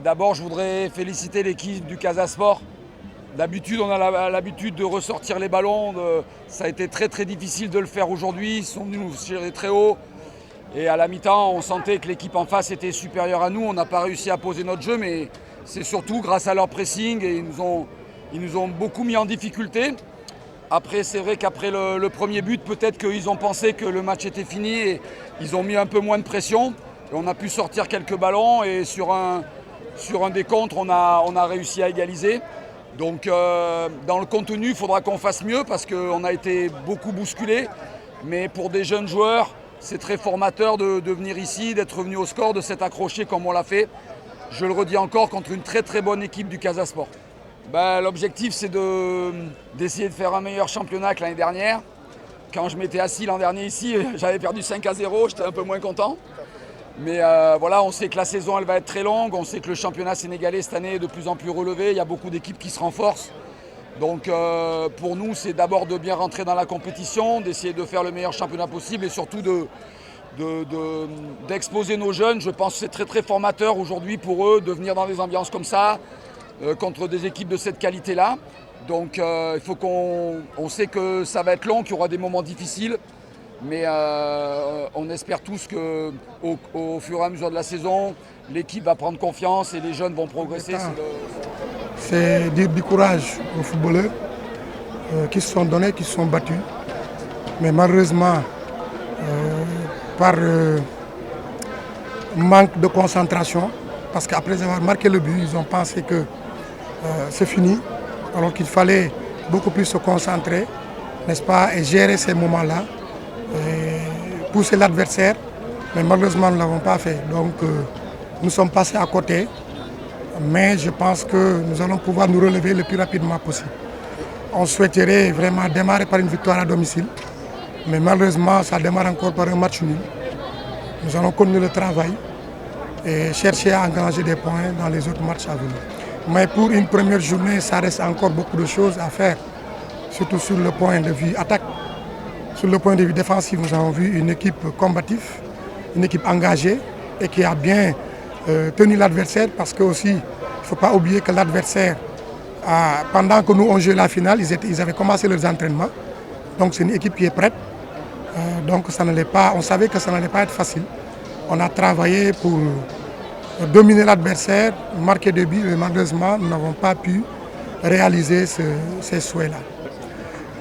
D'abord, je voudrais féliciter l'équipe du Casa Sport. D'habitude, on a l'habitude de ressortir les ballons. Ça a été très très difficile de le faire aujourd'hui. Ils sont venus nous tirer très haut. Et à la mi-temps, on sentait que l'équipe en face était supérieure à nous. On n'a pas réussi à poser notre jeu, mais c'est surtout grâce à leur pressing. Et ils nous ont beaucoup mis en difficulté. Après, c'est vrai qu'après le premier but, peut-être qu'ils ont pensé que le match était fini et ils ont mis un peu moins de pression. Et on a pu sortir quelques ballons et sur un décompte, on a réussi à égaliser. Donc dans le contenu, il faudra qu'on fasse mieux parce qu'on a été beaucoup bousculés. Mais pour des jeunes joueurs, c'est très formateur de venir ici, d'être revenu au score, de s'être accroché comme on l'a fait. Je le redis encore, contre une très très bonne équipe du Casa Sport. L'objectif, c'est d'essayer de faire un meilleur championnat que l'année dernière. Quand je m'étais assis l'an dernier ici, j'avais perdu 5-0, j'étais un peu moins content. Mais voilà, on sait que la saison elle va être très longue, on sait que le championnat sénégalais cette année est de plus en plus relevé, il y a beaucoup d'équipes qui se renforcent. Donc pour nous, c'est d'abord de bien rentrer dans la compétition, d'essayer de faire le meilleur championnat possible et surtout d'exposer nos jeunes. Je pense que c'est très très formateur aujourd'hui pour eux de venir dans des ambiances comme ça, contre des équipes de cette qualité-là. Donc il faut on sait que ça va être long, qu'il y aura des moments difficiles. Mais on espère tous qu'au fur et à mesure de la saison, l'équipe va prendre confiance et les jeunes vont progresser. C'est dire du courage aux footballeurs qui se sont donnés, qui se sont battus. Mais malheureusement, par manque de concentration, parce qu'après avoir marqué le but, ils ont pensé que c'est fini, alors qu'il fallait beaucoup plus se concentrer, n'est-ce pas, et gérer ces moments-là. Pousser l'adversaire, mais malheureusement nous ne l'avons pas fait. Donc nous sommes passés à côté, mais je pense que nous allons pouvoir nous relever le plus rapidement possible. On souhaiterait vraiment démarrer par une victoire à domicile, mais malheureusement ça démarre encore par un match nul. Nous allons continuer le travail et chercher à engranger des points dans les autres matchs à venir. Mais pour une première journée, ça reste encore beaucoup de choses à faire, surtout sur le point de vue attaque. Sur le point de vue défensif, nous avons vu une équipe combative, une équipe engagée et qui a bien tenu l'adversaire parce que aussi, il ne faut pas oublier que l'adversaire, pendant que nous on jouait la finale, ils avaient commencé leurs entraînements. Donc c'est une équipe qui est prête. Donc on savait que ça n'allait pas être facile. On a travaillé pour dominer l'adversaire, marquer des buts, mais malheureusement, nous n'avons pas pu réaliser ces souhaits-là.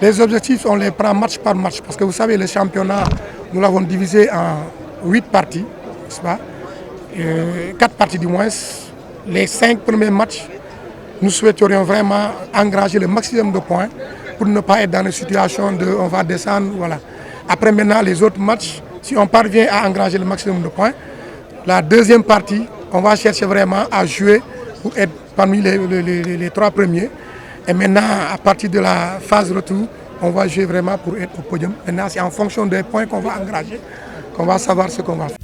Les objectifs, on les prend match par match, parce que vous savez, le championnat, nous l'avons divisé en 8 parties, n'est-ce pas? 4 parties du moins. Les 5 premiers matchs, nous souhaiterions vraiment engranger le maximum de points pour ne pas être dans une situation de on va descendre, voilà. Après maintenant, les autres matchs, si on parvient à engranger le maximum de points, la deuxième partie, on va chercher vraiment à jouer pour être parmi les 3 premiers. Et maintenant, à partir de la phase retour, on va jouer vraiment pour être au podium. Maintenant, c'est en fonction des points qu'on va engranger qu'on va savoir ce qu'on va faire.